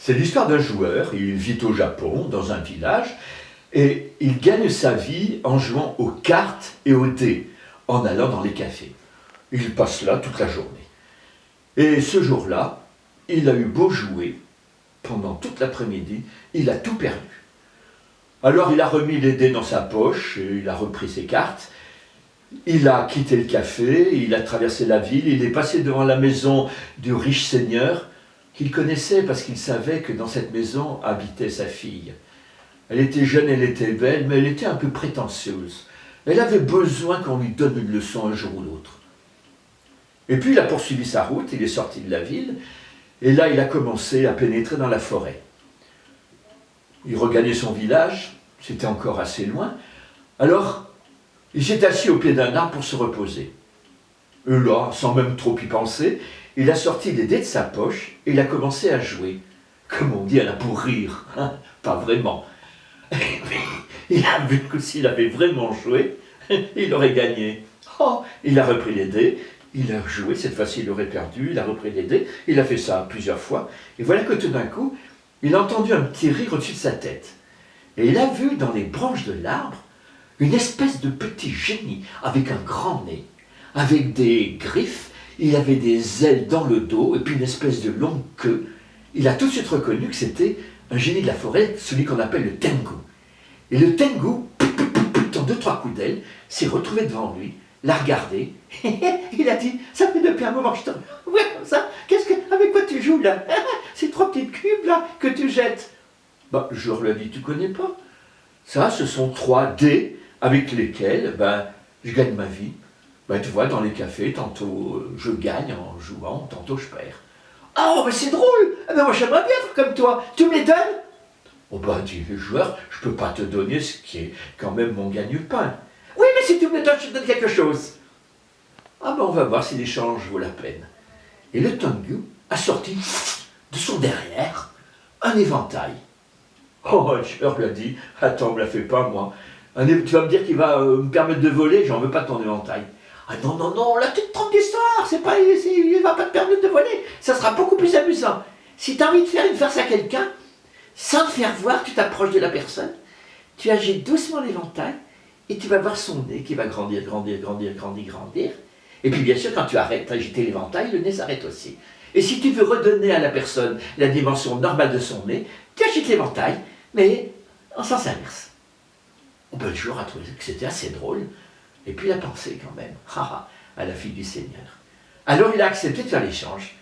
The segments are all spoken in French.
C'est l'histoire d'un joueur, il vit au Japon, dans un village, et il gagne sa vie en jouant aux cartes et aux dés, en allant dans les cafés. Il passe là toute la journée. Et ce jour-là, il a eu beau jouer, pendant toute l'après-midi, il a tout perdu. Alors il a remis les dés dans sa poche, et il a repris ses cartes, il a quitté le café, il a traversé la ville, il est passé devant la maison du riche seigneur, qu'il connaissait parce qu'il savait que dans cette maison habitait sa fille. Elle était jeune, elle était belle, mais elle était un peu prétentieuse. Elle avait besoin qu'on lui donne une leçon un jour ou l'autre. Et puis il a poursuivi sa route, il est sorti de la ville, et là il a commencé à pénétrer dans la forêt. Il regagnait son village, c'était encore assez loin, alors il s'est assis au pied d'un arbre pour se reposer. Et là, sans même trop y penser, il a sorti les dés de sa poche et il a commencé à jouer. Comme on dit, à la pour rire, hein, pas vraiment. Il a vu que s'il avait vraiment joué, il aurait gagné. Oh, il a repris les dés, il a joué, cette fois-ci il aurait perdu, il a repris les dés, il a fait ça plusieurs fois, et voilà que tout d'un coup, il a entendu un petit rire au-dessus de sa tête. Et il a vu dans les branches de l'arbre une espèce de petit génie avec un grand nez, avec des griffes, il avait des ailes dans le dos et puis une espèce de longue queue. Il a tout de suite reconnu que c'était un génie de la forêt, celui qu'on appelle le Tengu. Et le Tengu, en 2-3 coups d'aile, s'est retrouvé devant lui, l'a regardé, il a dit, ça fait depuis un moment que je te vois comme ça, avec quoi tu joues là? Ces 3 petites cubes là que tu jettes. Bah, je leur ai dit, tu connais pas? Ça, ce sont 3 dés avec lesquels je gagne ma vie. Tu vois, dans les cafés, tantôt je gagne en jouant, tantôt je perds. Oh, mais c'est drôle! Moi j'aimerais bien faire comme toi, tu me les donnes? Oh dit le joueur, je peux pas te donner ce qui est quand même mon gagne-pain. Oui, mais si tu me les donnes, je te donne quelque chose. On va voir si l'échange vaut la peine. Et le Tengu a sorti de son derrière un éventail. Oh, le joueur lui a dit, attends, me la fais pas moi. Tu vas me dire qu'il va me permettre de voler, j'en veux pas de ton éventail. Ah non, la petite trompe d'histoire, il va pas te permettre de voler, ça sera beaucoup plus amusant. Si tu as envie de faire une farce à quelqu'un, sans te faire voir, tu t'approches de la personne, tu agites doucement l'éventail, et tu vas voir son nez qui va grandir. Et puis bien sûr, quand tu arrêtes d'agiter l'éventail, le nez s'arrête aussi. Et si tu veux redonner à la personne la dimension normale de son nez, tu agites l'éventail, mais en sens inverse. Le joueur a trouvé que c'était assez drôle, et puis il a pensé quand même, à la fille du Seigneur. Alors il a accepté de faire l'échange.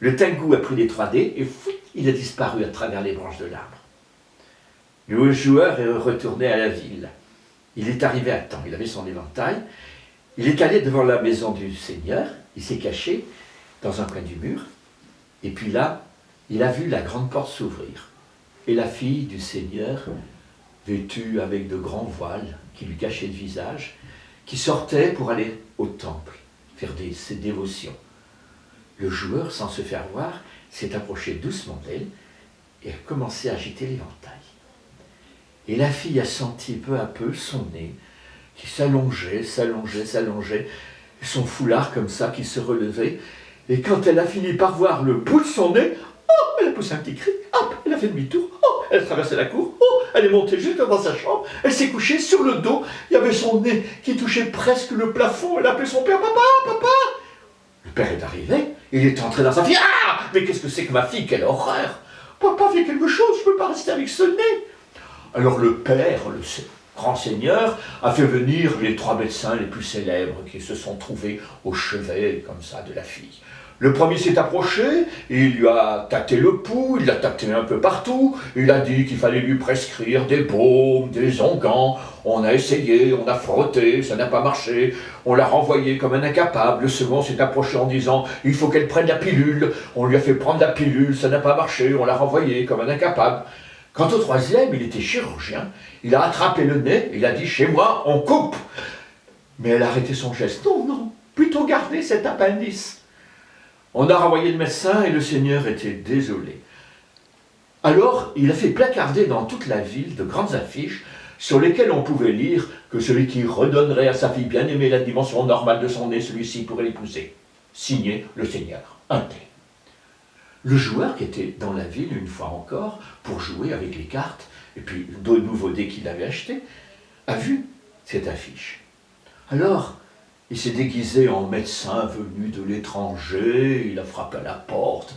Le Tengu a pris les 3 dés, et il a disparu à travers les branches de l'arbre. Le joueur est retourné à la ville. Il est arrivé à temps, il avait son éventail, il est allé devant la maison du Seigneur, il s'est caché dans un coin du mur, et puis là, il a vu la grande porte s'ouvrir, et la fille du Seigneur, vêtue avec de grands voiles qui lui cachaient le visage, qui sortait pour aller au temple, faire ses dévotions. Le joueur, sans se faire voir, s'est approché doucement d'elle et a commencé à agiter l'éventail. Et la fille a senti peu à peu son nez qui s'allongeait, son foulard comme ça qui se relevait, et quand elle a fini par voir le bout de son nez, elle a poussé un petit cri, elle a fait demi-tour, elle a traversé la cour, elle est montée juste dans sa chambre, elle s'est couchée sur le dos, il y avait son nez qui touchait presque le plafond, elle a appelé son père, papa. Le père est arrivé, il est entré dans sa fille, mais qu'est-ce que c'est que ma fille, quelle horreur! Papa fait quelque chose, je ne peux pas rester avec ce nez. Alors le père, le grand seigneur, a fait venir les 3 médecins les plus célèbres qui se sont trouvés au chevet, comme ça, de la fille. Le premier s'est approché, il lui a tâté le pouls, il l'a tâté un peu partout, il a dit qu'il fallait lui prescrire des baumes, des onguents, on a essayé, on a frotté, ça n'a pas marché, on l'a renvoyé comme un incapable, le second s'est approché en disant « il faut qu'elle prenne la pilule », on lui a fait prendre la pilule, ça n'a pas marché, on l'a renvoyé comme un incapable. Quant au 3e, il était chirurgien, il a attrapé le nez, il a dit « chez moi, on coupe ». Mais elle a arrêté son geste, non, plutôt garder cet appendice. On a renvoyé le médecin et le Seigneur était désolé. Alors, il a fait placarder dans toute la ville de grandes affiches sur lesquelles on pouvait lire que celui qui redonnerait à sa fille bien-aimée la dimension normale de son nez, celui-ci pourrait l'épouser. Signé le Seigneur, un thé. Le joueur qui était dans la ville une fois encore pour jouer avec les cartes, et puis de nouveaux dés qu'il avait achetés, a vu cette affiche. Alors, il s'est déguisé en médecin venu de l'étranger, il a frappé à la porte,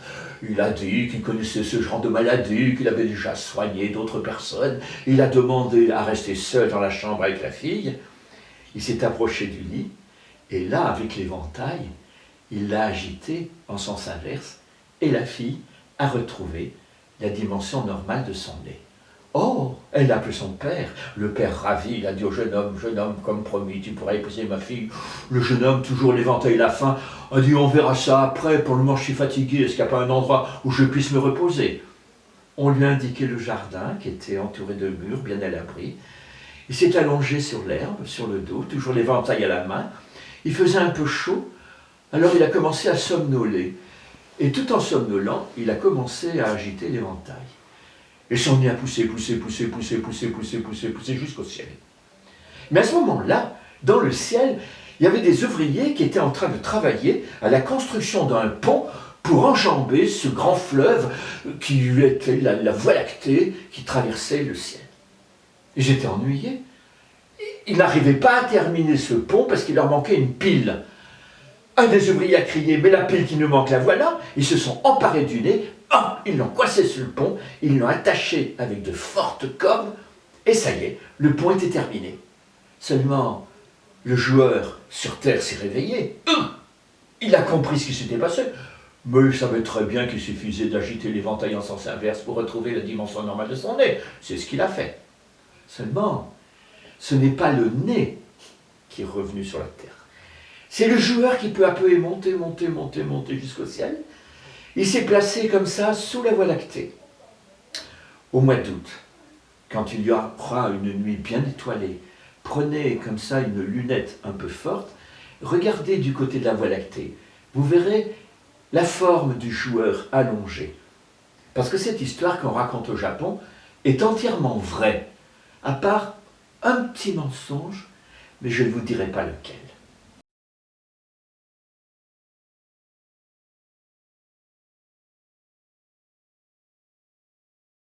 il a dit qu'il connaissait ce genre de maladie, qu'il avait déjà soigné d'autres personnes, il a demandé à rester seul dans la chambre avec la fille. Il s'est approché du lit, et là, avec l'éventail, il l'a agité en sens inverse, et la fille a retrouvé la dimension normale de son nez. Oh, elle a appelé son père. Le père ravi, il a dit au jeune homme, comme promis, tu pourras épouser ma fille. Le jeune homme, toujours l'éventail à la fin, a dit, on verra ça après, pour le moment je suis fatigué, est-ce qu'il n'y a pas un endroit où je puisse me reposer? On lui a indiqué le jardin, qui était entouré de murs, bien à l'abri. Il s'est allongé sur l'herbe, sur le dos, toujours l'éventail à la main. Il faisait un peu chaud, alors il a commencé à somnoler. Et tout en somnolant, il a commencé à agiter l'éventail. Et son nez a poussé jusqu'au ciel. Mais à ce moment-là, dans le ciel, il y avait des ouvriers qui étaient en train de travailler à la construction d'un pont pour enjamber ce grand fleuve qui était la Voie lactée qui traversait le ciel. Et j'étais ennuyé. Ils n'arrivaient pas à terminer ce pont parce qu'il leur manquait une pile. Un des ouvriers a crié, mais la pile qui nous manque, la voilà. Ils se sont emparés du nez, ils l'ont coincé sur le pont, ils l'ont attaché avec de fortes cordes, et ça y est, le pont était terminé. Seulement, le joueur sur Terre s'est réveillé. Il a compris ce qui s'était passé, mais il savait très bien qu'il suffisait d'agiter l'éventail en sens inverse pour retrouver la dimension normale de son nez. C'est ce qu'il a fait. Seulement, ce n'est pas le nez qui est revenu sur la Terre. C'est le joueur qui peu à peu est monté jusqu'au ciel. Il s'est placé comme ça sous la Voie lactée. Au mois d'août, quand il y aura une nuit bien étoilée, prenez comme ça une lunette un peu forte, regardez du côté de la Voie lactée. Vous verrez la forme du joueur allongée. Parce que cette histoire qu'on raconte au Japon est entièrement vraie, à part un petit mensonge, mais je ne vous dirai pas lequel.